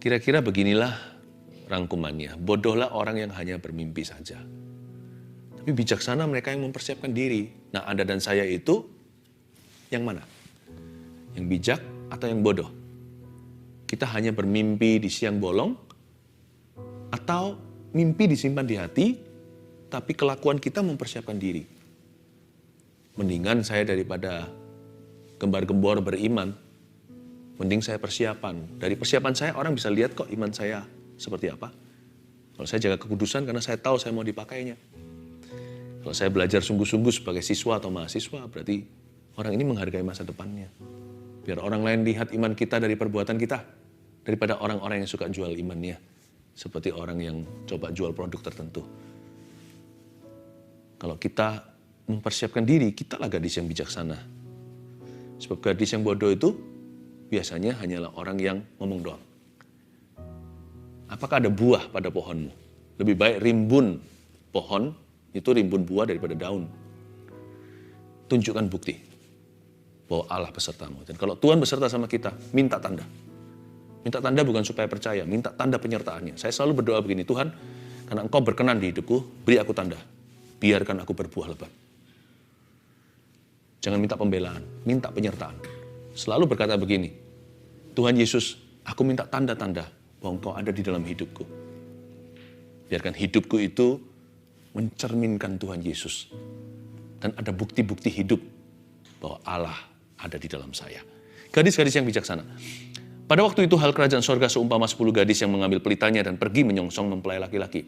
Kira-kira beginilah rangkumannya. Bodohlah orang yang hanya bermimpi saja. Tapi bijaksana mereka yang mempersiapkan diri. Nah, Anda dan saya itu yang mana? Yang bijak atau yang bodoh? Kita hanya bermimpi di siang bolong atau mimpi disimpan di hati, tapi kelakuan kita mempersiapkan diri. Mendingan saya daripada gembar-gembor beriman, mending saya persiapan. Dari persiapan saya orang bisa lihat kok iman saya seperti apa. Kalau saya jaga kekudusan karena saya tahu saya mau dipakainya. Kalau saya belajar sungguh-sungguh sebagai siswa atau mahasiswa, berarti orang ini menghargai masa depannya. Biar orang lain lihat iman kita dari perbuatan kita, daripada orang-orang yang suka jual imannya. Seperti orang yang coba jual produk tertentu. Kalau kita mempersiapkan diri, kitalah gadis yang bijaksana. Sebab gadis yang bodoh itu biasanya hanyalah orang yang ngomong doang. Apakah ada buah pada pohonmu? Lebih baik rimbun pohon itu rimbun buah daripada daun. Tunjukkan bukti bahwa Allah besertamu. Dan kalau Tuhan beserta sama kita, minta tanda. Minta tanda bukan supaya percaya, minta tanda penyertaannya. Saya selalu berdoa begini, Tuhan, karena Engkau berkenan di hidupku, beri aku tanda. Biarkan aku berbuah lebat. Jangan minta pembelaan, minta penyertaan. Selalu berkata begini, Tuhan Yesus, aku minta tanda-tanda bahwa Engkau ada di dalam hidupku. Biarkan hidupku itu mencerminkan Tuhan Yesus. Dan ada bukti-bukti hidup bahwa Allah ada di dalam saya. Gadis-gadis yang bijaksana. Pada waktu itu hal kerajaan sorga seumpama 10 gadis yang mengambil pelitanya dan pergi menyongsong mempelai laki-laki.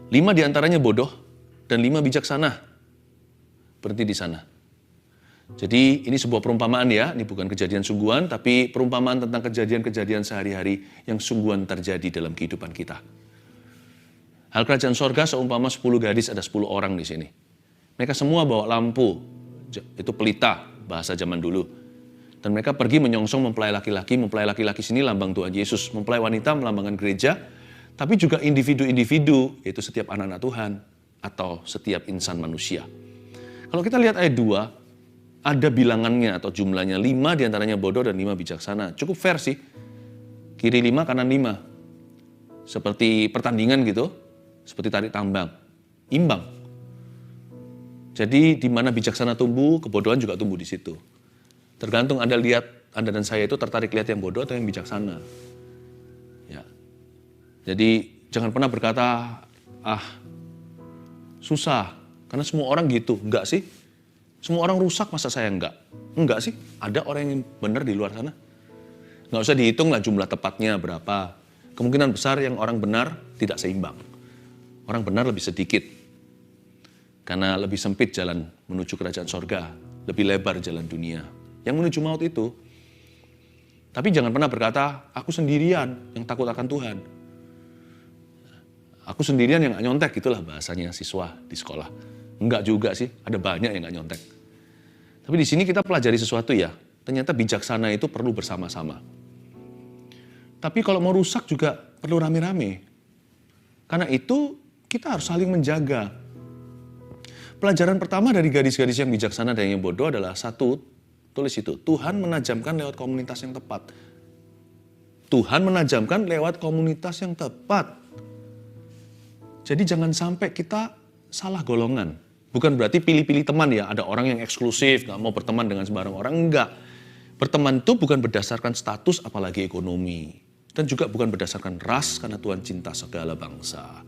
5 diantaranya bodoh dan 5 bijaksana. Berhenti di sana. Jadi ini sebuah perumpamaan ya, ini bukan kejadian sungguhan, tapi perumpamaan tentang kejadian-kejadian sehari-hari yang sungguhan terjadi dalam kehidupan kita. Hal kerajaan sorga seumpama 10 gadis, ada 10 orang di sini. Mereka semua bawa lampu, itu pelita, bahasa zaman dulu. Dan mereka pergi menyongsong mempelai laki-laki sini lambang Tuhan Yesus, mempelai wanita melambangkan gereja, tapi juga individu-individu, yaitu setiap anak-anak Tuhan, atau setiap insan manusia. Kalau kita lihat ayat 2, ada bilangannya atau jumlahnya 5 diantaranya bodoh dan 5 bijaksana. Cukup fair sih. Kiri 5, kanan 5. Seperti pertandingan gitu, seperti tarik tambang. Imbang. Jadi di mana bijaksana tumbuh, kebodohan juga tumbuh di situ. Tergantung Anda lihat, Anda dan saya itu tertarik lihat yang bodoh atau yang bijaksana. Ya. Jadi jangan pernah berkata, susah. Karena semua orang gitu. Enggak sih. Semua orang rusak, masa saya enggak? Enggak sih. Ada orang yang benar di luar sana. Enggak usah dihitung lah jumlah tepatnya berapa. Kemungkinan besar yang orang benar tidak seimbang. Orang benar lebih sedikit. Karena lebih sempit jalan menuju kerajaan sorga. Lebih lebar jalan dunia. Yang menuju maut itu. Tapi jangan pernah berkata, aku sendirian yang takut akan Tuhan. Aku sendirian yang gak nyontek, itulah bahasanya siswa di sekolah. Enggak juga sih, ada banyak yang gak nyontek. Tapi di sini kita pelajari sesuatu ya, ternyata bijaksana itu perlu bersama-sama. Tapi kalau mau rusak juga perlu rame-rame. Karena itu kita harus saling menjaga. Pelajaran pertama dari gadis-gadis yang bijaksana dan yang bodoh adalah satu, tulis itu, Tuhan menajamkan lewat komunitas yang tepat. Tuhan menajamkan lewat komunitas yang tepat. Jadi jangan sampai kita salah golongan. Bukan berarti pilih-pilih teman ya, ada orang yang eksklusif, gak mau berteman dengan sembarang orang, enggak. Berteman itu bukan berdasarkan status apalagi ekonomi. Dan juga bukan berdasarkan ras karena Tuhan cinta segala bangsa.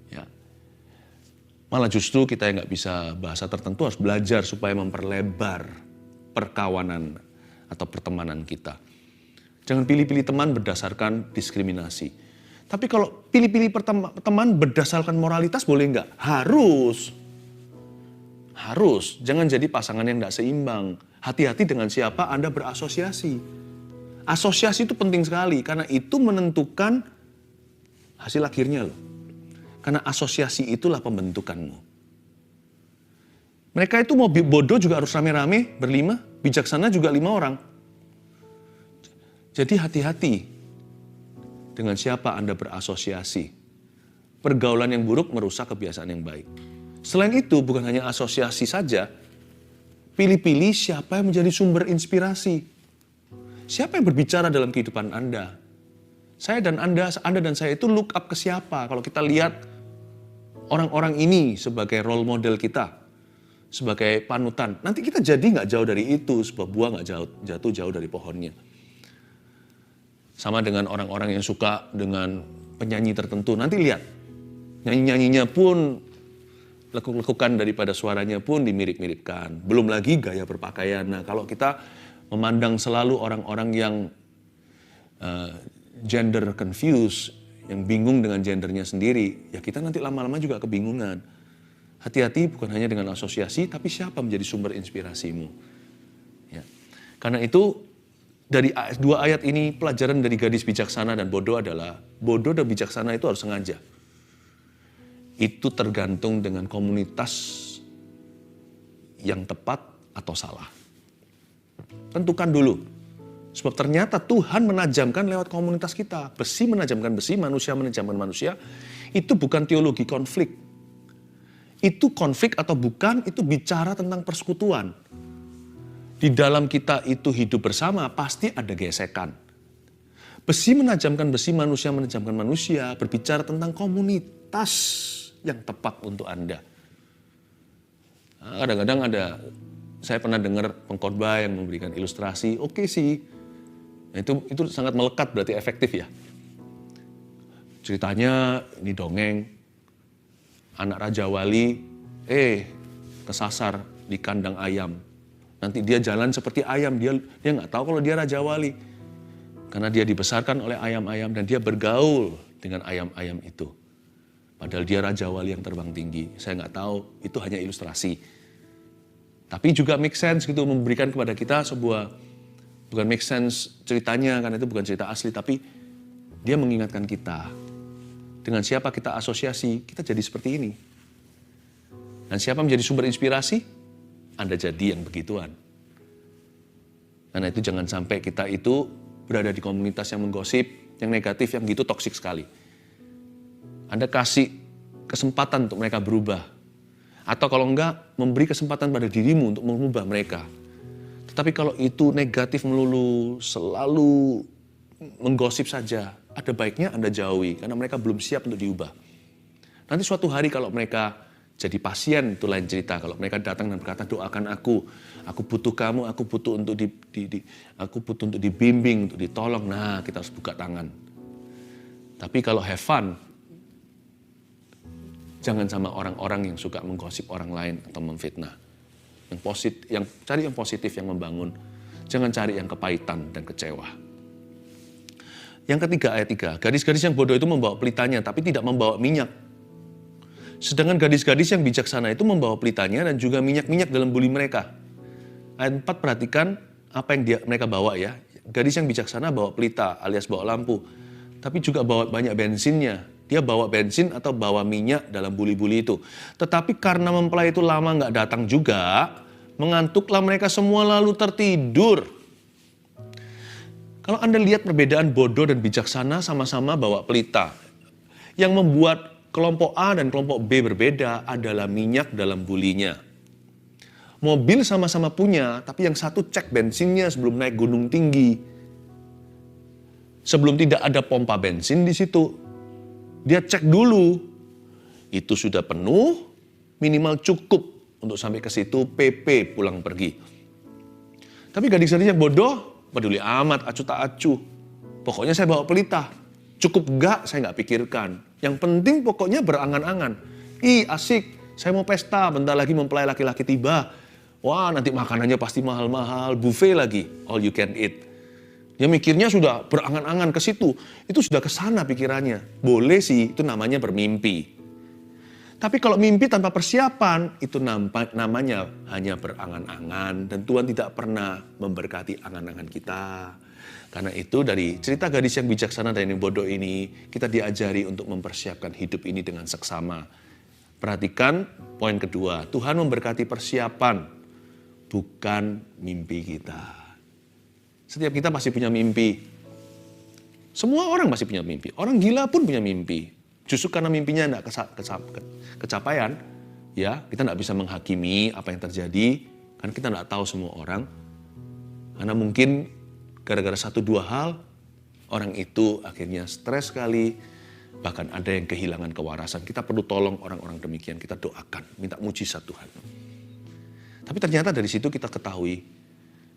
Ya. Malah justru kita yang gak bisa bahasa tertentu harus belajar supaya memperlebar perkawanan atau pertemanan kita. Jangan pilih-pilih teman berdasarkan diskriminasi. Tapi kalau pilih-pilih teman berdasarkan moralitas boleh nggak? Harus. Harus. Jangan jadi pasangan yang nggak seimbang. Hati-hati dengan siapa Anda berasosiasi. Asosiasi itu penting sekali karena itu menentukan hasil akhirnya loh. Karena asosiasi itulah pembentukanmu. Mereka itu mau bodoh juga harus rame-rame, berlima. Bijaksana juga 5 orang. Jadi hati-hati dengan siapa Anda berasosiasi. Pergaulan yang buruk merusak kebiasaan yang baik. Selain itu, bukan hanya asosiasi saja, pilih-pilih siapa yang menjadi sumber inspirasi. Siapa yang berbicara dalam kehidupan Anda? Saya dan Anda dan saya itu look up ke siapa? Kalau kita lihat orang-orang ini sebagai role model kita, sebagai panutan, nanti kita jadi nggak jauh dari itu, sebuah buah nggak jatuh jauh dari pohonnya. Sama dengan orang-orang yang suka dengan penyanyi tertentu, nanti lihat, nyanyi-nyanyinya pun, lekuk-lekukan daripada suaranya pun dimirip-miripkan. Belum lagi gaya berpakaian. Nah, kalau kita memandang selalu orang-orang yang gender confused, yang bingung dengan gendernya sendiri, ya kita nanti lama-lama juga kebingungan. Hati-hati bukan hanya dengan asosiasi, tapi siapa menjadi sumber inspirasimu. Ya. Karena itu, dari dua ayat ini, pelajaran dari gadis bijaksana dan bodoh adalah, bodoh dan bijaksana itu harus sengaja. Itu tergantung dengan komunitas yang tepat atau salah. Tentukan dulu. Sebab ternyata Tuhan menajamkan lewat komunitas kita. Besi menajamkan besi, manusia menajamkan manusia. Itu bukan teologi konflik. Itu konflik atau bukan, itu bicara tentang persekutuan. Di dalam kita itu hidup bersama, pasti ada gesekan. Besi menajamkan besi, manusia menajamkan manusia, berbicara tentang komunitas yang tepat untuk Anda. Kadang-kadang saya pernah dengar pengkhotbah yang memberikan ilustrasi, oke sih, nah, itu sangat melekat berarti efektif ya. Ceritanya ini dongeng, anak Raja Wali, kesasar di kandang ayam. Nanti dia jalan seperti ayam, dia nggak tahu kalau dia Raja Wali. Karena dia dibesarkan oleh ayam-ayam dan dia bergaul dengan ayam-ayam itu. Padahal dia Raja Wali yang terbang tinggi. Saya nggak tahu, itu hanya ilustrasi. Tapi juga make sense gitu, memberikan kepada kita sebuah, bukan make sense ceritanya, karena itu bukan cerita asli, tapi dia mengingatkan kita. Dengan siapa kita asosiasi, kita jadi seperti ini. Dan siapa menjadi sumber inspirasi? Anda jadi yang begituan. Karena itu jangan sampai kita itu berada di komunitas yang menggosip, yang negatif, yang gitu toksik sekali. Anda kasih kesempatan untuk mereka berubah. Atau kalau enggak, memberi kesempatan pada dirimu untuk mengubah mereka. Tetapi kalau itu negatif melulu, selalu menggosip saja, ada baiknya Anda jauhi, karena mereka belum siap untuk diubah. Nanti suatu hari kalau mereka jadi pasien, itu lain cerita. Kalau mereka datang dan berkata, doakan aku butuh kamu, aku butuh untuk dibimbing, untuk ditolong. Nah, kita harus buka tangan. Tapi kalau have fun, jangan sama orang-orang yang suka menggosip orang lain atau memfitnah. Cari yang positif, yang membangun. Jangan cari yang kepahitan dan kecewa. Yang ketiga, ayat 3. Gadis-gadis yang bodoh itu membawa pelitanya, tapi tidak membawa minyak. Sedangkan gadis-gadis yang bijaksana itu membawa pelitanya dan juga minyak-minyak dalam buli mereka. Ayat 4, perhatikan apa yang mereka bawa ya. Gadis yang bijaksana bawa pelita alias bawa lampu. Tapi juga bawa banyak bensinnya. Dia bawa bensin atau bawa minyak dalam buli-buli itu. Tetapi karena mempelai itu lama nggak datang juga, mengantuklah mereka semua lalu tertidur. Kalau Anda lihat perbedaan bodoh dan bijaksana sama-sama bawa pelita. Yang membuat kelompok A dan kelompok B berbeda adalah minyak dalam bulinya. Mobil sama-sama punya, tapi yang satu cek bensinnya sebelum naik gunung tinggi. Sebelum tidak ada pompa bensin di situ. Dia cek dulu, itu sudah penuh, minimal cukup untuk sampai ke situ, PP pulang pergi. Tapi gadis-gadis yang bodoh, peduli amat, acuh tak acuh. Pokoknya saya bawa pelita, cukup enggak saya nggak pikirkan. Yang penting pokoknya berangan-angan. Asik, saya mau pesta, bentar lagi mempelai laki-laki tiba. Wah, nanti makanannya pasti mahal-mahal, buffet lagi, all you can eat. Dia mikirnya sudah berangan-angan ke situ. Itu sudah ke sana pikirannya. Boleh sih, itu namanya bermimpi. Tapi kalau mimpi tanpa persiapan, itu namanya hanya berangan-angan. Dan Tuhan tidak pernah memberkati angan-angan kita. Karena itu dari cerita gadis yang bijaksana dan yang bodoh ini, kita diajari untuk mempersiapkan hidup ini dengan seksama. Perhatikan poin kedua, Tuhan memberkati persiapan, bukan mimpi kita. Setiap kita pasti punya mimpi. Semua orang pasti punya mimpi. Orang gila pun punya mimpi. Justru karena mimpinya tidak kecapaian, ya kita tidak bisa menghakimi apa yang terjadi, karena kita tidak tahu semua orang. Karena mungkin gara-gara satu dua hal, orang itu akhirnya stres sekali, bahkan ada yang kehilangan kewarasan. Kita perlu tolong orang-orang demikian, kita doakan, minta mujizat Tuhan. Tapi ternyata dari situ kita ketahui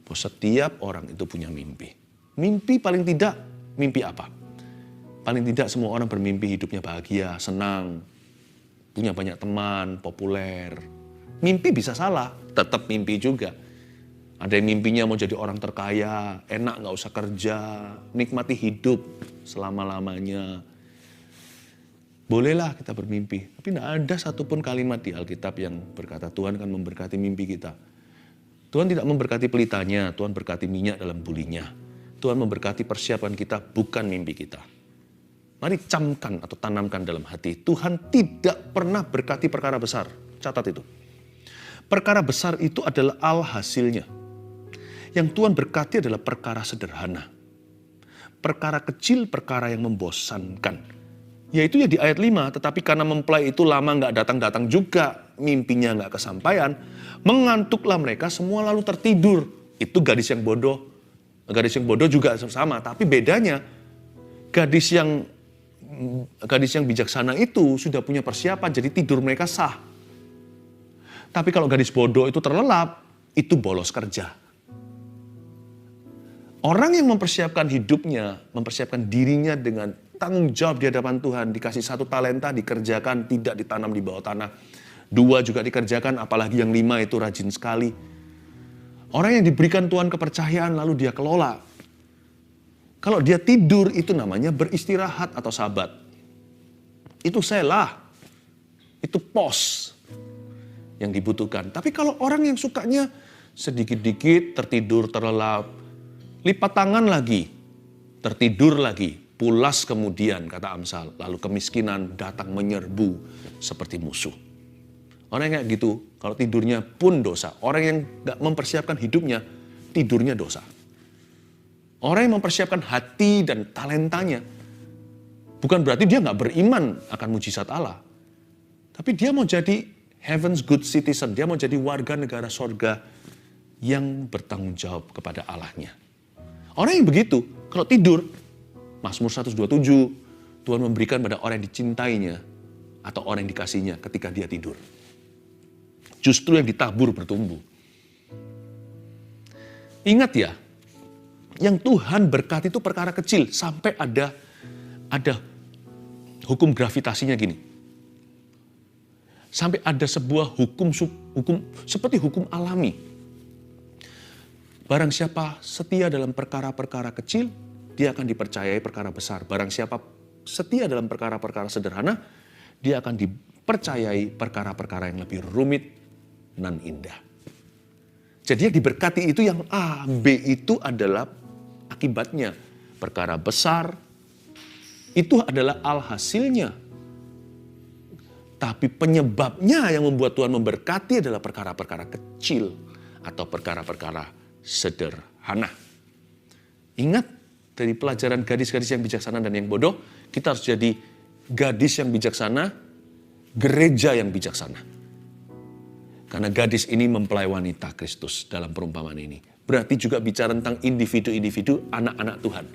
bahwa setiap orang itu punya mimpi. Mimpi paling tidak, mimpi apa? Paling tidak semua orang bermimpi hidupnya bahagia, senang, punya banyak teman, populer. Mimpi bisa salah, tetap mimpi juga. Ada yang mimpinya mau jadi orang terkaya, enak gak usah kerja, nikmati hidup selama-lamanya. Bolehlah kita bermimpi, tapi tidak ada satupun kalimat di Alkitab yang berkata Tuhan akan memberkati mimpi kita. Tuhan tidak memberkati pelitanya, Tuhan berkati minyak dalam bulinya. Tuhan memberkati persiapan kita, bukan mimpi kita. Mari camkan atau tanamkan dalam hati, Tuhan tidak pernah berkati perkara besar. Catat itu. Perkara besar itu adalah alhasilnya. Yang Tuhan berkati adalah perkara sederhana. Perkara kecil, perkara yang membosankan. Yaitu ya di ayat 5, tetapi karena mempelai itu lama gak datang-datang juga, mimpinya gak kesampaian, mengantuklah mereka semua lalu tertidur. Itu gadis yang bodoh. Gadis yang bodoh juga sama, tapi bedanya gadis yang bijaksana itu sudah punya persiapan, jadi tidur mereka sah. Tapi kalau gadis bodoh itu terlelap, itu bolos kerja. Orang yang mempersiapkan hidupnya, mempersiapkan dirinya dengan tanggung jawab di hadapan Tuhan, dikasih 1 talenta, dikerjakan, tidak ditanam di bawah tanah. 2 juga dikerjakan, apalagi yang 5 itu rajin sekali. Orang yang diberikan Tuhan kepercayaan, lalu dia kelola. Kalau dia tidur, itu namanya beristirahat atau sabat. Itu selah, itu pos yang dibutuhkan. Tapi kalau orang yang sukanya sedikit-dikit tertidur, terlelap, lipat tangan lagi, tertidur lagi, pulas kemudian, kata Amsal. Lalu kemiskinan datang menyerbu seperti musuh. Orang yang kayak gitu, kalau tidurnya pun dosa. Orang yang gak mempersiapkan hidupnya, tidurnya dosa. Orang yang mempersiapkan hati dan talentanya, bukan berarti dia gak beriman akan mujizat Allah. Tapi dia mau jadi heaven's good citizen, dia mau jadi warga negara sorga yang bertanggung jawab kepada Allahnya. Orang yang begitu, kalau tidur, Mazmur 127, Tuhan memberikan pada orang yang dicintainya atau orang yang dikasihnya ketika dia tidur. Justru yang ditabur bertumbuh. Ingat ya, yang Tuhan berkati itu perkara kecil, sampai ada hukum gravitasinya gini. Sampai ada sebuah hukum seperti hukum alami. Barang siapa setia dalam perkara-perkara kecil, dia akan dipercayai perkara besar. Barang siapa setia dalam perkara-perkara sederhana, dia akan dipercayai perkara-perkara yang lebih rumit dan indah. Jadi yang diberkati itu yang A, B itu adalah akibatnya. Perkara besar, itu adalah alhasilnya. Tapi penyebabnya yang membuat Tuhan memberkati adalah perkara-perkara kecil atau perkara-perkara sederhana. Ingat, dari pelajaran gadis-gadis yang bijaksana dan yang bodoh, kita harus jadi gadis yang bijaksana, gereja yang bijaksana. Karena gadis ini mempelai wanita Kristus dalam perumpamaan ini. Berarti juga bicara tentang individu-individu, anak-anak Tuhan.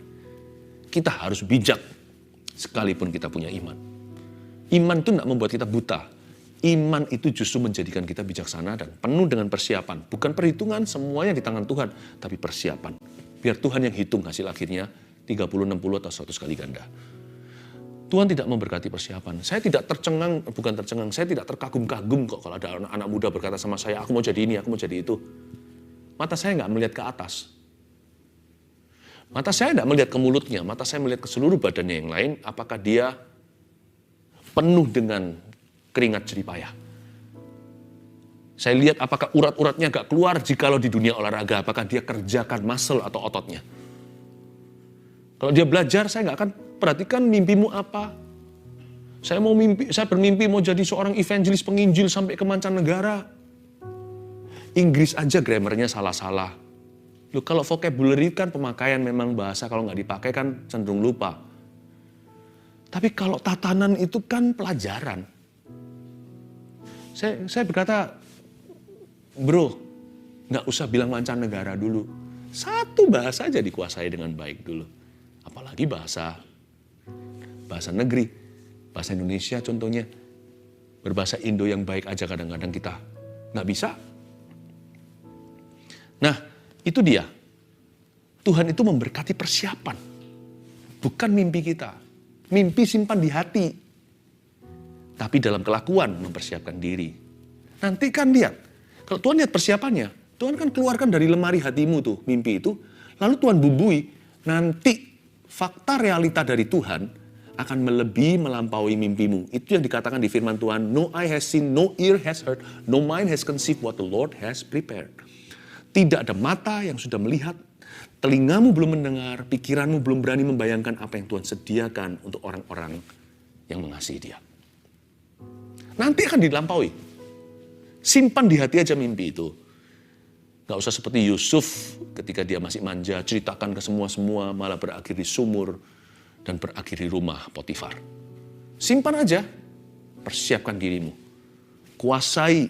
Kita harus bijak, sekalipun kita punya iman. Iman itu tidak membuat kita buta. Iman itu justru menjadikan kita bijaksana dan penuh dengan persiapan. Bukan perhitungan, semuanya di tangan Tuhan, tapi persiapan. Biar Tuhan yang hitung hasil akhirnya 30, 60 atau 100 kali ganda. Tuhan tidak memberkati persiapan. Saya tidak saya tidak terkagum-kagum kok kalau ada anak-anak muda berkata sama saya, aku mau jadi ini, aku mau jadi itu. Mata saya nggak melihat ke atas. Mata saya tidak melihat ke mulutnya, mata saya melihat ke seluruh badannya yang lain, apakah dia penuh dengan keringat jerih payah. Saya lihat apakah urat-uratnya gak keluar jikalau di dunia olahraga, apakah dia kerjakan muscle atau ototnya. Kalau dia belajar, saya gak akan perhatikan mimpimu apa. Saya bermimpi mau jadi seorang evangelis penginjil sampai ke mancanegara. Inggris aja grammarnya salah-salah. Loh, kalau vocabulary kan pemakaian memang bahasa kalau nggak dipakai kan cenderung lupa. Tapi kalau tatanan itu kan pelajaran. Saya berkata, bro, nggak usah bilang mancanegara dulu. 1 satu bahasa aja dikuasai dengan baik dulu. Apalagi bahasa negeri, bahasa Indonesia contohnya. Berbahasa Indo yang baik aja kadang-kadang kita nggak bisa. Nah, itu dia. Tuhan itu memberkati persiapan, bukan mimpi kita. Mimpi simpan di hati, tapi dalam kelakuan mempersiapkan diri. Nanti kan lihat, kalau Tuhan lihat persiapannya, Tuhan kan keluarkan dari lemari hatimu tuh mimpi itu, lalu Tuhan bumbui, nanti fakta realita dari Tuhan akan melebihi melampaui mimpimu. Itu yang dikatakan di firman Tuhan, no eye has seen, no ear has heard, no mind has conceived what the Lord has prepared. Tidak ada mata yang sudah melihat, telingamu belum mendengar, pikiranmu belum berani membayangkan apa yang Tuhan sediakan untuk orang-orang yang mengasihi Dia. Nanti akan dilampaui. Simpan di hati aja mimpi itu. Gak usah seperti Yusuf ketika dia masih manja, ceritakan ke semua-semua, malah berakhir di sumur dan berakhir di rumah Potifar. Simpan aja, persiapkan dirimu. Kuasai,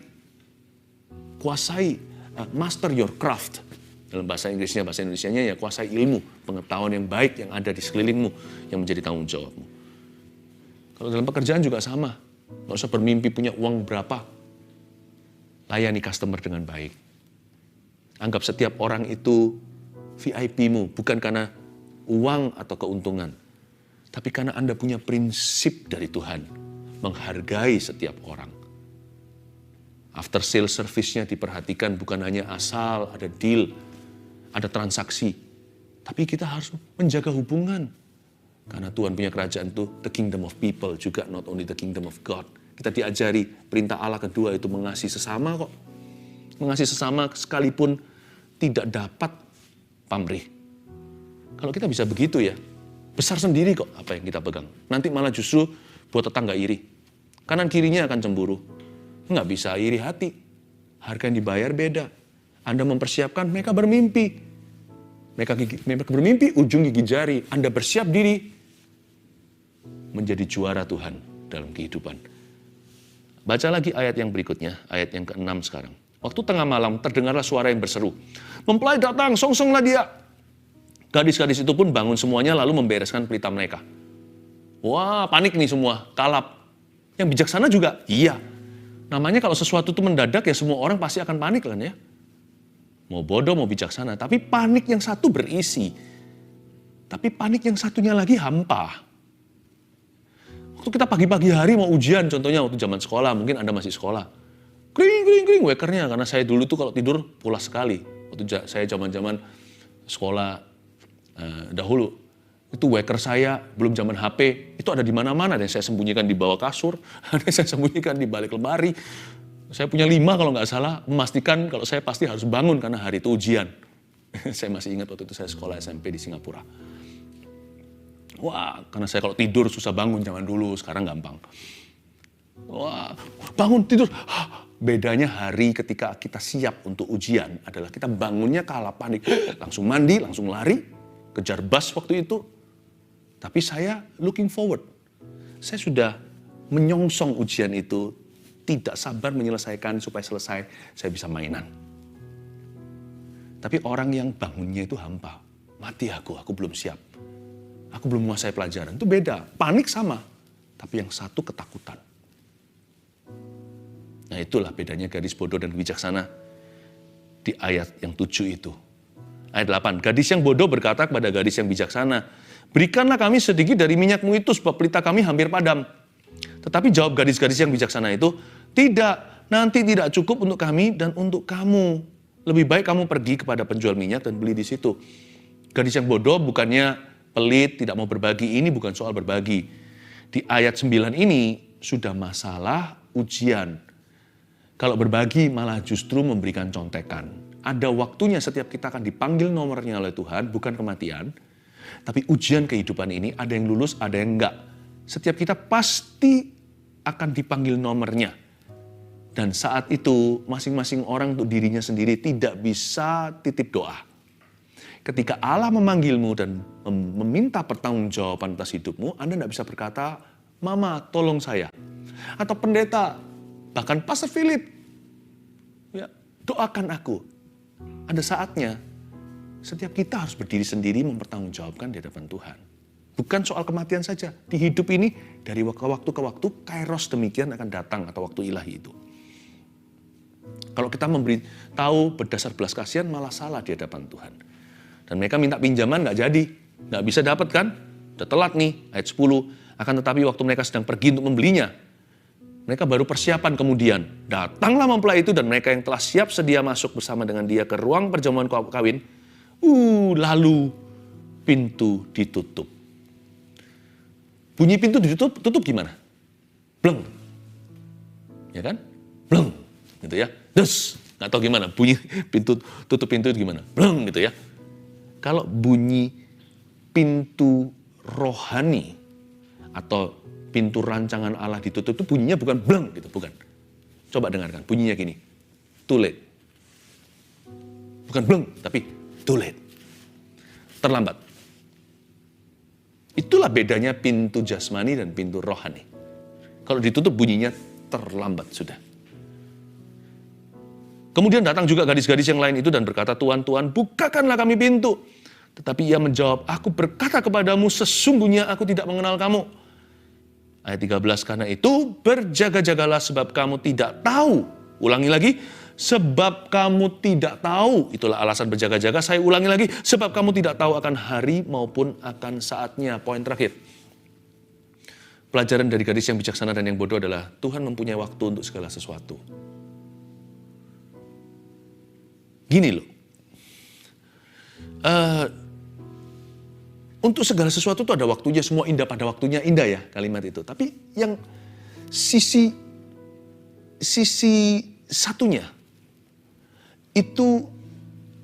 master your craft. Dalam bahasa Inggrisnya, bahasa Indonesianya ya kuasai ilmu, pengetahuan yang baik yang ada di sekelilingmu, yang menjadi tanggung jawabmu. Kalau dalam pekerjaan juga sama. Gak usah bermimpi punya uang berapa. Layani customer dengan baik. Anggap setiap orang itu VIP-mu, bukan karena uang atau keuntungan. Tapi karena Anda punya prinsip dari Tuhan. Menghargai setiap orang. After sales service-nya diperhatikan bukan hanya asal ada deal, ada transaksi. Tapi kita harus menjaga hubungan. Karena Tuhan punya kerajaan itu the kingdom of people, juga not only the kingdom of God. Kita diajari perintah Allah kedua itu mengasihi sesama kok. Mengasihi sesama sekalipun tidak dapat pamrih. Kalau kita bisa begitu ya, besar sendiri kok apa yang kita pegang. Nanti malah justru buat tetangga iri. Kanan kirinya akan cemburu. Nggak bisa iri hati. Harga yang dibayar beda. Anda mempersiapkan, mereka bermimpi. Mereka bermimpi, ujung gigi jari. Anda bersiap diri menjadi juara Tuhan dalam kehidupan. Baca lagi ayat yang berikutnya, ayat yang ke-6 sekarang. Waktu tengah malam terdengarlah suara yang berseru. Mempelai datang, songsonglah dia. Gadis-gadis itu pun bangun semuanya lalu membereskan pelita mereka. Wah, panik nih semua, kalap. Yang bijaksana juga, iya. Namanya kalau sesuatu itu mendadak ya semua orang pasti akan panik kan ya. Mau bodoh, mau bijaksana. Tapi panik yang satu berisi. Tapi panik yang satunya lagi hampa. Waktu kita pagi-pagi hari mau ujian, contohnya waktu zaman sekolah, mungkin Anda masih sekolah. Kring, wekernya. Karena saya dulu tuh kalau tidur pulas sekali. Waktu saya zaman-zaman sekolah dahulu. Itu weker saya, belum zaman HP, itu ada di mana-mana. Ada yang saya sembunyikan di bawah kasur, ada yang saya sembunyikan di balik lemari. Saya punya 5 kalau nggak salah, memastikan kalau saya pasti harus bangun karena hari itu ujian. Saya masih ingat waktu itu saya sekolah SMP di Singapura. Wah, karena saya kalau tidur susah bangun zaman dulu, sekarang gampang. Wah, bangun tidur. Bedanya hari ketika kita siap untuk ujian adalah kita bangunnya kalah panik. Langsung mandi, langsung lari, kejar bus waktu itu. Tapi saya looking forward. Saya sudah menyongsong ujian itu, tidak sabar menyelesaikan supaya selesai, saya bisa mainan. Tapi orang yang bangunnya itu hampa. Mati aku belum siap. Aku belum menguasai pelajaran. Itu beda. Panik sama. Tapi yang satu ketakutan. Nah itulah bedanya gadis bodoh dan bijaksana di ayat yang 7 itu. Ayat 8. Gadis yang bodoh berkata kepada gadis yang bijaksana, berikanlah kami sedikit dari minyakmu itu sebab pelita kami hampir padam. Tetapi jawab gadis-gadis yang bijaksana itu, tidak, nanti tidak cukup untuk kami dan untuk kamu. Lebih baik kamu pergi kepada penjual minyak dan beli di situ. Gadis yang bodoh bukannya pelit, tidak mau berbagi. Ini bukan soal berbagi. Di ayat 9 ini sudah masalah ujian. Kalau berbagi malah justru memberikan contekan. Ada waktunya setiap kita akan dipanggil nomornya oleh Tuhan, bukan kematian. Tapi ujian kehidupan ini ada yang lulus, ada yang enggak. Setiap kita pasti akan dipanggil nomornya. Dan saat itu masing-masing orang untuk dirinya sendiri tidak bisa titip doa. Ketika Allah memanggilmu dan meminta pertanggungjawaban atas hidupmu, Anda tidak bisa berkata, Mama tolong saya. Atau pendeta, bahkan Pastor Philip, ya, doakan aku. Ada saatnya Setiap kita harus berdiri sendiri mempertanggungjawabkan di hadapan Tuhan. Bukan soal kematian saja. Di hidup ini dari waktu ke waktu, kairos demikian akan datang atau waktu ilahi itu. Kalau kita memberi tahu berdasar belas kasihan malah salah di hadapan Tuhan. Dan mereka minta pinjaman nggak jadi. Nggak bisa dapat kan? Udah telat nih, ayat 10. Akan tetapi waktu mereka sedang pergi untuk membelinya, mereka baru persiapan kemudian. Datanglah mempelai itu dan mereka yang telah siap sedia masuk bersama dengan dia ke ruang perjamuan kawin. Lalu pintu ditutup. Bunyi pintu ditutup, tutup gimana? Bleng. Ya kan? Bleng. Gitu ya. Des. Nggak tahu gimana. Bunyi pintu, tutup pintu itu gimana? Bleng gitu ya. Kalau bunyi pintu rohani atau pintu rancangan Allah ditutup itu bunyinya bukan bleng gitu, bukan. Coba dengarkan, bunyinya gini. Too late. Bukan bleng, tapi too late. Terlambat. Itulah bedanya pintu jasmani dan pintu rohani. Kalau ditutup bunyinya terlambat sudah. Kemudian datang juga gadis-gadis yang lain itu dan berkata, Tuhan, Tuhan, bukakanlah kami pintu. Tetapi ia menjawab, aku berkata kepadamu, sesungguhnya aku tidak mengenal kamu. Ayat 13, karena itu berjaga-jagalah sebab kamu tidak tahu. Ulangi lagi, sebab kamu tidak tahu. Itulah alasan berjaga-jaga. Saya ulangi lagi, sebab kamu tidak tahu akan hari maupun akan saatnya. Poin terakhir. Pelajaran dari gadis yang bijaksana dan yang bodoh adalah Tuhan mempunyai waktu untuk segala sesuatu. Gini loh. Untuk segala sesuatu itu ada waktunya, semua indah pada waktunya, indah ya kalimat itu. Tapi yang sisi satunya, itu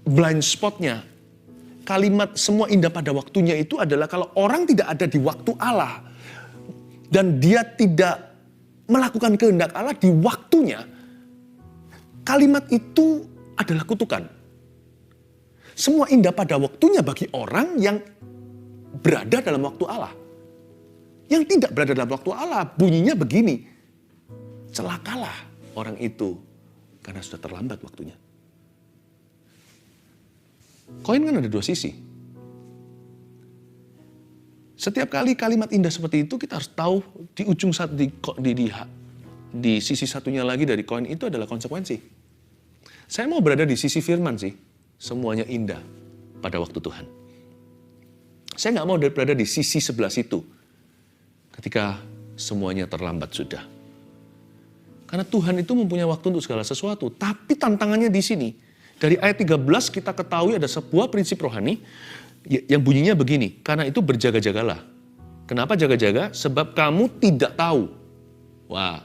blind spotnya, kalimat semua indah pada waktunya itu adalah kalau orang tidak ada di waktu Allah, dan dia tidak melakukan kehendak Allah di waktunya, kalimat itu adalah kutukan. Semua indah pada waktunya bagi orang yang berada dalam waktu Allah. Yang tidak berada dalam waktu Allah, bunyinya begini. Celakalah orang itu karena sudah terlambat waktunya. Koin kan ada dua sisi. Setiap kali kalimat indah seperti itu kita harus tahu di ujung satu di sisi satunya lagi dari koin itu adalah konsekuensi. Saya mau berada di sisi firman sih. Semuanya indah pada waktu Tuhan. Saya nggak mau berada di sisi sebelah situ ketika semuanya terlambat sudah. Karena Tuhan itu mempunyai waktu untuk segala sesuatu. Tapi tantangannya di sini. Dari ayat 13 kita ketahui ada sebuah prinsip rohani yang bunyinya begini. Karena itu berjaga-jagalah. Kenapa jaga-jaga? Sebab kamu tidak tahu. Wah,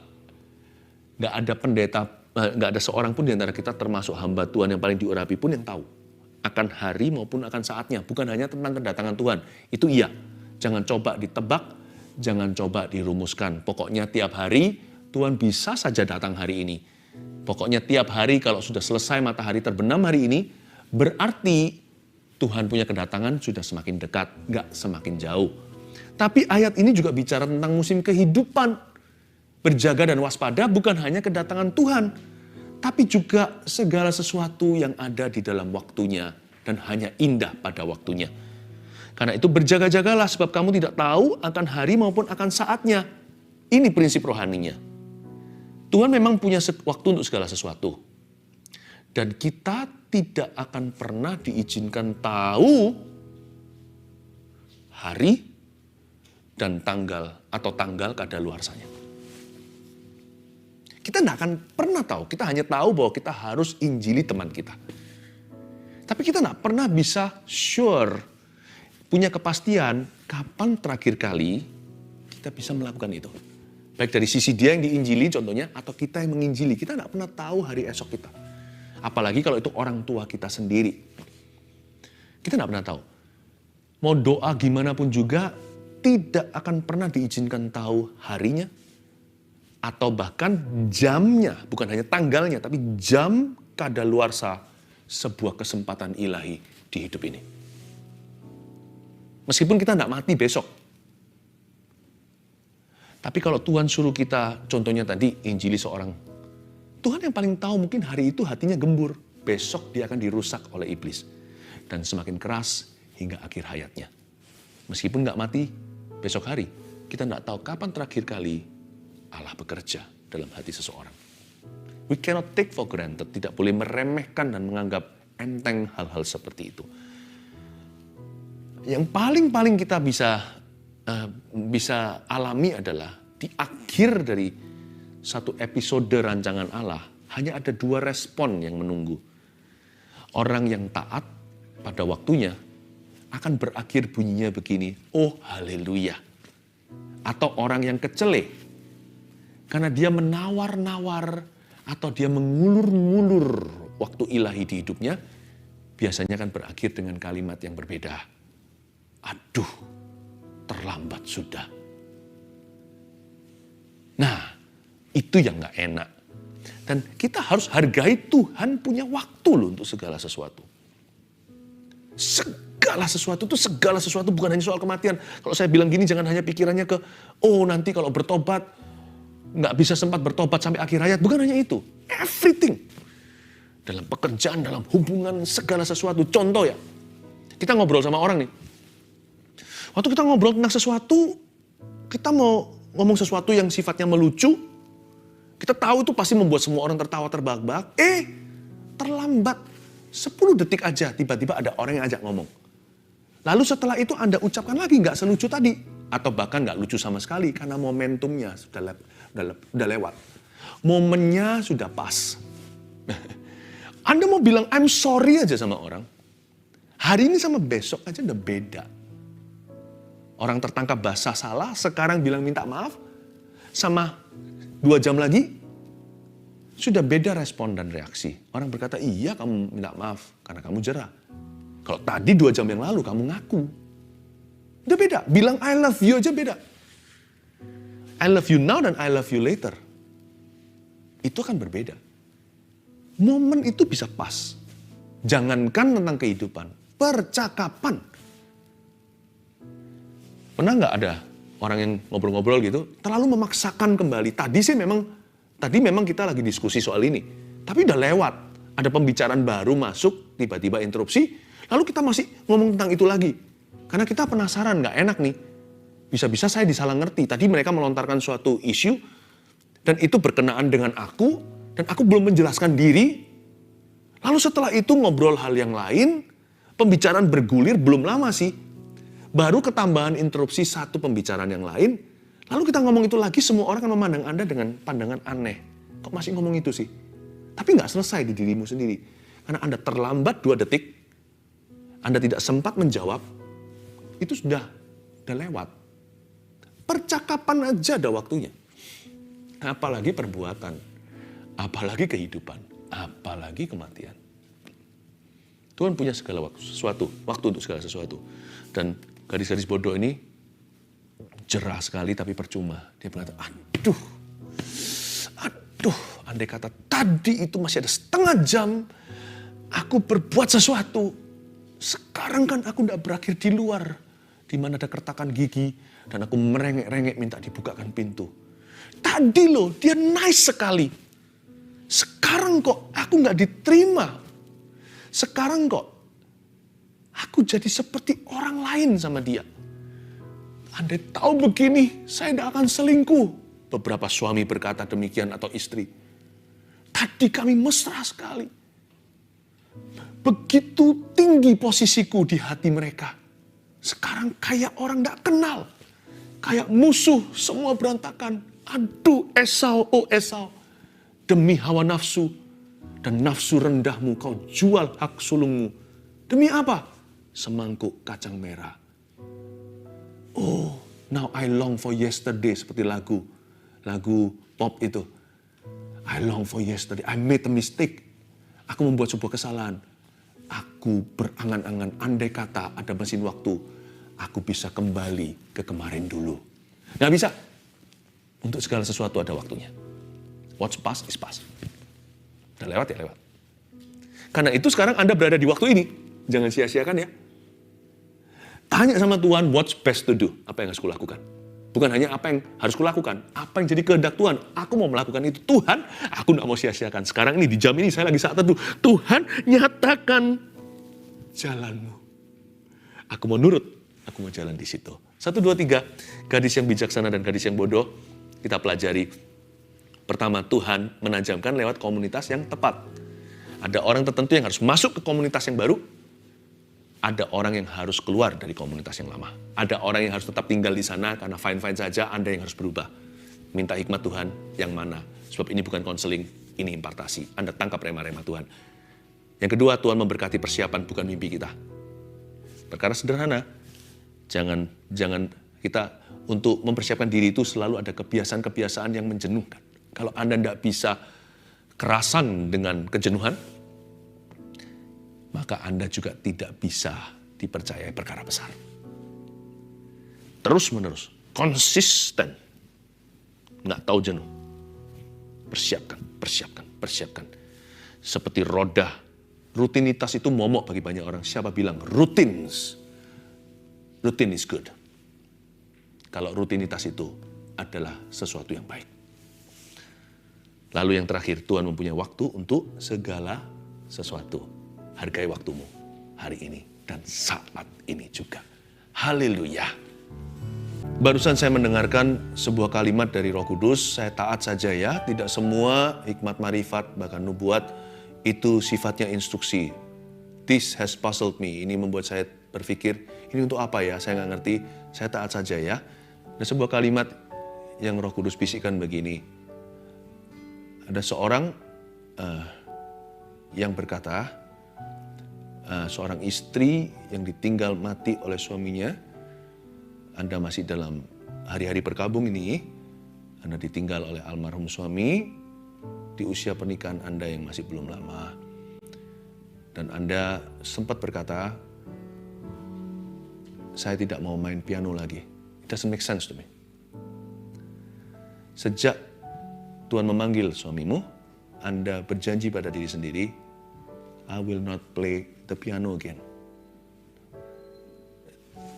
nggak ada pendeta, nggak ada seorang pun di antara kita termasuk hamba Tuhan yang paling diurapi pun yang tahu. Akan hari maupun akan saatnya. Bukan hanya tentang kedatangan Tuhan. Itu iya. Jangan coba ditebak, jangan coba dirumuskan. Pokoknya tiap hari Tuhan bisa saja datang hari ini. Pokoknya tiap hari kalau sudah selesai matahari terbenam hari ini, berarti Tuhan punya kedatangan sudah semakin dekat, nggak semakin jauh. Tapi ayat ini juga bicara tentang musim kehidupan. Berjaga dan waspada bukan hanya kedatangan Tuhan, tapi juga segala sesuatu yang ada di dalam waktunya dan hanya indah pada waktunya. Karena itu berjaga-jagalah sebab kamu tidak tahu akan hari maupun akan saatnya. Ini prinsip rohaninya. Tuhan memang punya waktu untuk segala sesuatu. Dan kita tidak akan pernah diizinkan tahu hari dan tanggal atau tanggal kadaluarsanya. Kita tidak akan pernah tahu, kita hanya tahu bahwa kita harus injili teman kita. Tapi kita tidak pernah bisa sure, punya kepastian kapan terakhir kali kita bisa melakukan itu. Baik dari sisi dia yang diinjili contohnya, atau kita yang menginjili. Kita tidak pernah tahu hari esok kita. Apalagi kalau itu orang tua kita sendiri. Kita tidak pernah tahu. Mau doa gimana pun juga, tidak akan pernah diizinkan tahu harinya, atau bahkan jamnya, bukan hanya tanggalnya, tapi jam kadaluarsa sebuah kesempatan ilahi di hidup ini. Meskipun kita tidak mati besok. Tapi kalau Tuhan suruh kita, contohnya tadi, injili seorang, Tuhan yang paling tahu mungkin hari itu hatinya gembur. Besok dia akan dirusak oleh iblis. dan semakin keras hingga akhir hayatnya. Meskipun nggak mati besok hari, kita nggak tahu kapan terakhir kali Allah bekerja dalam hati seseorang. We cannot take for granted, tidak boleh meremehkan dan menganggap enteng hal-hal seperti itu. Yang paling kita bisa alami adalah di akhir dari satu episode rancangan Allah, hanya ada 2 respon yang menunggu. Orang yang taat pada waktunya akan berakhir bunyinya begini, oh haleluya. Atau orang yang kecele, karena dia menawar-nawar atau dia mengulur-ngulur waktu ilahi di hidupnya, biasanya akan berakhir dengan kalimat yang berbeda. Aduh, terlambat sudah. Nah, itu yang gak enak. Dan kita harus hargai Tuhan punya waktu loh untuk segala sesuatu. Segala sesuatu bukan hanya soal kematian. Kalau saya bilang gini jangan hanya pikirannya ke, oh nanti kalau bertobat, gak bisa sempat bertobat sampai akhir hayat. Bukan hanya itu. Everything. Dalam pekerjaan, dalam hubungan, segala sesuatu. Contoh ya, kita ngobrol sama orang nih. Waktu kita ngobrol tentang sesuatu, kita mau ngomong sesuatu yang sifatnya melucu, kita tahu itu pasti membuat semua orang tertawa terbahak-bahak. Terlambat 10 detik aja tiba-tiba ada orang yang ajak ngomong. Lalu setelah itu Anda ucapkan lagi nggak selucu tadi. Atau bahkan nggak lucu sama sekali karena momentumnya sudah lewat. Momennya sudah pas. Anda mau bilang I'm sorry aja sama orang. Hari ini sama besok aja udah beda. Orang tertangkap basah salah, sekarang bilang minta maaf. Sama 2 jam lagi, sudah beda respon dan reaksi. Orang berkata, iya kamu minta maaf karena kamu jerah. Kalau tadi 2 jam yang lalu kamu ngaku. Udah beda, bilang I love you aja beda. I love you now dan I love you later. Itu kan berbeda. Momen itu bisa pas. Jangankan tentang kehidupan, percakapan. Pernah nggak ada orang yang ngobrol-ngobrol gitu, terlalu memaksakan kembali. Tadi memang kita lagi diskusi soal ini. Tapi udah lewat. Ada pembicaraan baru masuk, tiba-tiba interupsi. Lalu kita masih ngomong tentang itu lagi. Karena kita penasaran, nggak enak nih. Bisa-bisa saya disalah ngerti. Tadi mereka melontarkan suatu isu, dan itu berkenaan dengan aku, dan aku belum menjelaskan diri. Lalu setelah itu ngobrol hal yang lain, pembicaraan bergulir belum lama sih. Baru ketambahan interupsi satu pembicaraan yang lain, lalu kita ngomong itu lagi, semua orang akan memandang Anda dengan pandangan aneh. Kok masih ngomong itu sih? Tapi nggak selesai di dirimu sendiri. Karena Anda terlambat 2 detik, Anda tidak sempat menjawab, itu sudah lewat. Percakapan aja ada waktunya. Apalagi perbuatan, apalagi kehidupan, apalagi kematian. Tuhan punya segala waktu untuk segala sesuatu. Dan gadis-gadis bodoh ini jerah sekali tapi percuma. Dia berkata, aduh, andai kata tadi itu masih ada setengah jam, aku berbuat sesuatu. Sekarang kan aku tidak berakhir di luar, di mana ada kertakan gigi, dan aku merengek-rengek minta dibukakan pintu. Tadi loh, dia nice sekali. Sekarang kok aku nggak diterima. Sekarang kok aku jadi seperti orang lain sama dia. Andai tahu begini, saya tidak akan selingkuh. Beberapa suami berkata demikian atau istri. Tadi kami mesra sekali. Begitu tinggi posisiku di hati mereka. Sekarang kayak orang tidak kenal. Kayak musuh, semua berantakan. Aduh Esau, oh Esau. Demi hawa nafsu dan nafsu rendahmu kau jual hak sulungmu. Demi apa? Semangkuk kacang merah. Oh, now I long for yesterday, seperti lagu pop itu. I long for yesterday, I made a mistake. Aku membuat sebuah kesalahan. Aku berangan-angan, andai kata ada mesin waktu, aku bisa kembali ke kemarin dulu. Nggak bisa. Untuk segala sesuatu ada waktunya. What's past is past. Udah lewat ya lewat. Karena itu sekarang Anda berada di waktu ini. Jangan sia-siakan ya. Tanya sama Tuhan, what's best to do? Apa yang harus kulakukan? Bukan hanya apa yang harus kulakukan. Apa yang jadi kehendak Tuhan. Aku mau melakukan itu. Tuhan, aku gak mau sia-siakan. Sekarang ini, di jam ini, saya lagi saat teduh. Tuhan, nyatakan jalanmu. Aku mau nurut, aku mau jalan di situ. 1, 2, 3, gadis yang bijaksana dan gadis yang bodoh, kita pelajari. Pertama, Tuhan menajamkan lewat komunitas yang tepat. Ada orang tertentu yang harus masuk ke komunitas yang baru, ada orang yang harus keluar dari komunitas yang lama. Ada orang yang harus tetap tinggal di sana karena fine-fine saja, Anda yang harus berubah. Minta hikmat Tuhan yang mana. Sebab ini bukan konseling, ini impartasi. Anda tangkap rema-rema Tuhan. Yang kedua, Tuhan memberkati persiapan bukan mimpi kita. Perkara sederhana, jangan kita untuk mempersiapkan diri itu selalu ada kebiasaan-kebiasaan yang menjenuhkan. Kalau Anda tidak bisa kerasan dengan kejenuhan, maka Anda juga tidak bisa dipercayai perkara besar. Terus-menerus, konsisten, nggak tahu jenuh. Persiapkan. Seperti roda, rutinitas itu momok bagi banyak orang. Siapa bilang rutin is good. Kalau rutinitas itu adalah sesuatu yang baik. Lalu yang terakhir, Tuhan mempunyai waktu untuk segala sesuatu. Hargai waktumu hari ini dan saat ini juga. Haleluya. Barusan saya mendengarkan sebuah kalimat dari Roh Kudus, saya taat saja ya, tidak semua hikmat marifat bahkan nubuat itu sifatnya instruksi. This has puzzled me, ini membuat saya berpikir, ini untuk apa ya, saya nggak ngerti, saya taat saja ya. Ada sebuah kalimat yang Roh Kudus bisikkan begini, ada seorang yang berkata, seorang istri yang ditinggal mati oleh suaminya, Anda masih dalam hari-hari berkabung ini, Anda ditinggal oleh almarhum suami di usia pernikahan Anda yang masih belum lama. Dan Anda sempat berkata, saya tidak mau main piano lagi. It doesn't make sense to me. Sejak Tuhan memanggil suamimu, Anda berjanji pada diri sendiri, I will not play the piano again.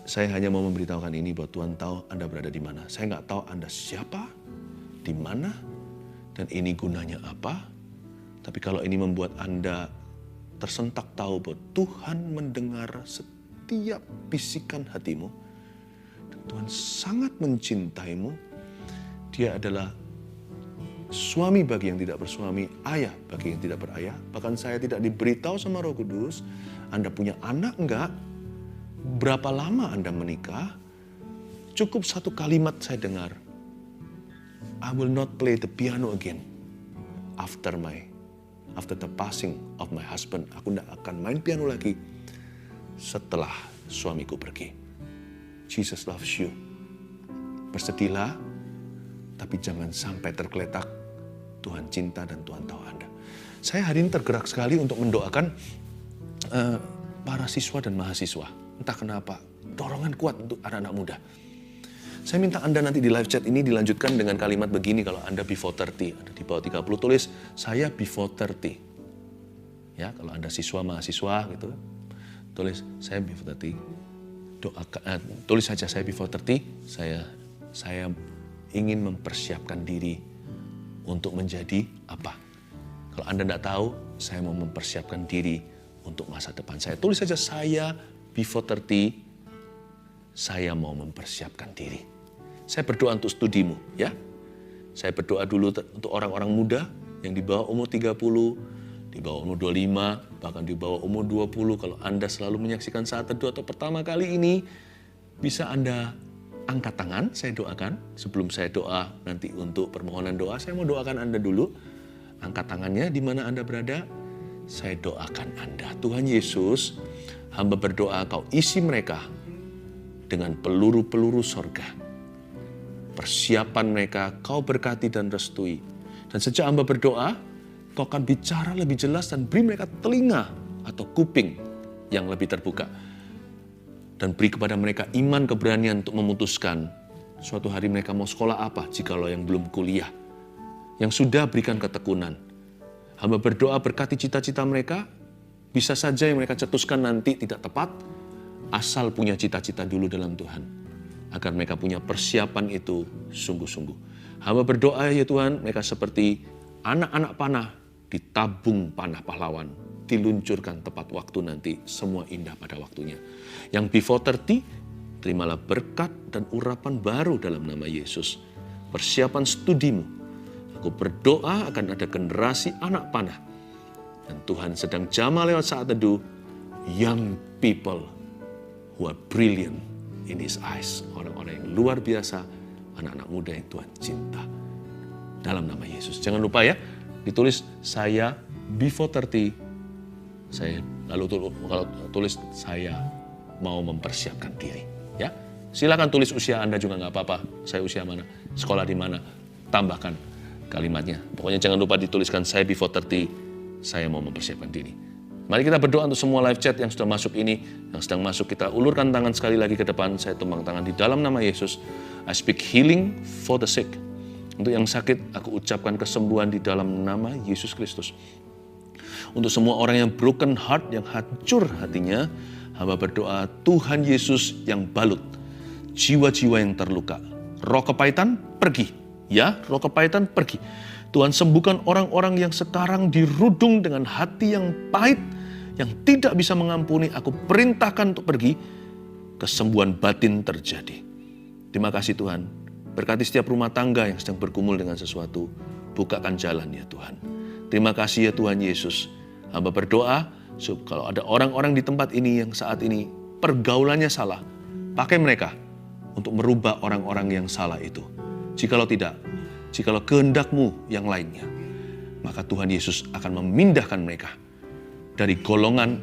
Saya hanya mau memberitahukan ini bahwa Tuhan tahu Anda berada di mana. Saya nggak tahu Anda siapa, di mana, dan ini gunanya apa. Tapi kalau ini membuat Anda tersentak tahu bahwa Tuhan mendengar setiap bisikan hatimu, dan Tuhan sangat mencintaimu, Dia adalah suami bagi yang tidak bersuami, ayah bagi yang tidak berayah. Bahkan saya tidak diberitahu sama Roh Kudus, Anda punya anak enggak? Berapa lama Anda menikah? Cukup satu kalimat saya dengar, I will not play the piano again after the passing of my husband. Aku tidak akan main piano lagi setelah suamiku pergi. Jesus loves you. Bersedihlah, tapi jangan sampai tergeletak. Tuhan cinta dan Tuhan tahu Anda. Saya hari ini tergerak sekali untuk mendoakan para siswa dan mahasiswa. Entah kenapa, dorongan kuat untuk anak-anak muda. Saya minta Anda nanti di live chat ini dilanjutkan dengan kalimat begini, kalau Anda before 30, ada di bawah 30, tulis, saya before 30. Ya, kalau Anda siswa, mahasiswa gitu, tulis, saya before 30. Tulis saja, saya before 30, saya ingin mempersiapkan diri untuk menjadi apa. Kalau Anda tidak tahu, saya mau mempersiapkan diri untuk masa depan saya. Tulis saja, saya before 30, saya mau mempersiapkan diri. Saya berdoa untuk studimu, ya. Saya berdoa dulu untuk orang-orang muda yang di bawah umur 30, di bawah umur 25, bahkan di bawah umur 20. Kalau Anda selalu menyaksikan saat teduh atau pertama kali ini, bisa Anda angkat tangan, saya doakan. Sebelum saya doa nanti untuk permohonan doa, saya mau doakan Anda dulu. Angkat tangannya di mana Anda berada, saya doakan Anda. Tuhan Yesus, hamba berdoa Kau isi mereka dengan peluru-peluru sorga. Persiapan mereka Kau berkati dan restui. Dan sejak hamba berdoa, Kau akan bicara lebih jelas dan beri mereka telinga atau kuping yang lebih terbuka. Dan beri kepada mereka iman keberanian untuk memutuskan suatu hari mereka mau sekolah apa jikalau yang belum kuliah. Yang sudah berikan ketekunan. Hamba berdoa berkati cita-cita mereka, bisa saja yang mereka cetuskan nanti tidak tepat, asal punya cita-cita dulu dalam Tuhan. Agar mereka punya persiapan itu sungguh-sungguh. Hamba berdoa ya Tuhan, mereka seperti anak-anak panah di tabung panah pahlawan. diluncurkan tepat waktu nanti, semua indah pada waktunya. Yang before 30, terimalah berkat dan urapan baru dalam nama Yesus. Persiapan studimu. Aku berdoa akan ada generasi anak panah. Dan Tuhan sedang jamah lewat saat teduh, young people who are brilliant in His eyes. Orang-orang yang luar biasa, anak-anak muda yang Tuhan cinta. Dalam nama Yesus. Jangan lupa ya, ditulis saya before 30. Saya lalu tulis saya mau mempersiapkan diri. Ya, silakan tulis usia Anda juga nggak apa-apa. Saya usia mana, sekolah di mana, tambahkan kalimatnya. Pokoknya jangan lupa dituliskan saya before 30, saya mau mempersiapkan diri. Mari kita berdoa untuk semua live chat yang sudah masuk ini, yang sedang masuk, kita ulurkan tangan sekali lagi ke depan. Saya tumpang tangan di dalam nama Yesus. I speak healing for the sick. Untuk yang sakit, aku ucapkan kesembuhan di dalam nama Yesus Kristus. Untuk semua orang yang broken heart, yang hancur hatinya, hamba berdoa Tuhan Yesus yang balut jiwa-jiwa yang terluka. Roh kepahitan pergi. Ya, roh kepahitan pergi. Tuhan sembuhkan orang-orang yang sekarang dirudung dengan hati yang pahit, yang tidak bisa mengampuni. Aku perintahkan untuk pergi. Kesembuhan batin terjadi. Terima kasih Tuhan. Berkati setiap rumah tangga yang sedang bergumul dengan sesuatu. Bukakan jalan ya Tuhan. Terima kasih ya Tuhan Yesus. Hamba berdoa, kalau ada orang-orang di tempat ini yang saat ini pergaulannya salah, pakai mereka untuk merubah orang-orang yang salah itu. Jikalau tidak, jikalau kehendak-Mu yang lainnya, maka Tuhan Yesus akan memindahkan mereka dari golongan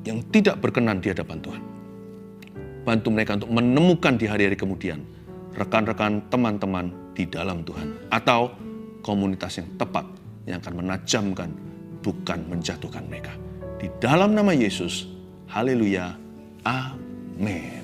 yang tidak berkenan di hadapan Tuhan. Bantu mereka untuk menemukan di hari-hari kemudian rekan-rekan, teman-teman di dalam Tuhan, atau komunitas yang tepat yang akan menajamkan, bukan menjatuhkan mereka. Di dalam nama Yesus, haleluya, amin.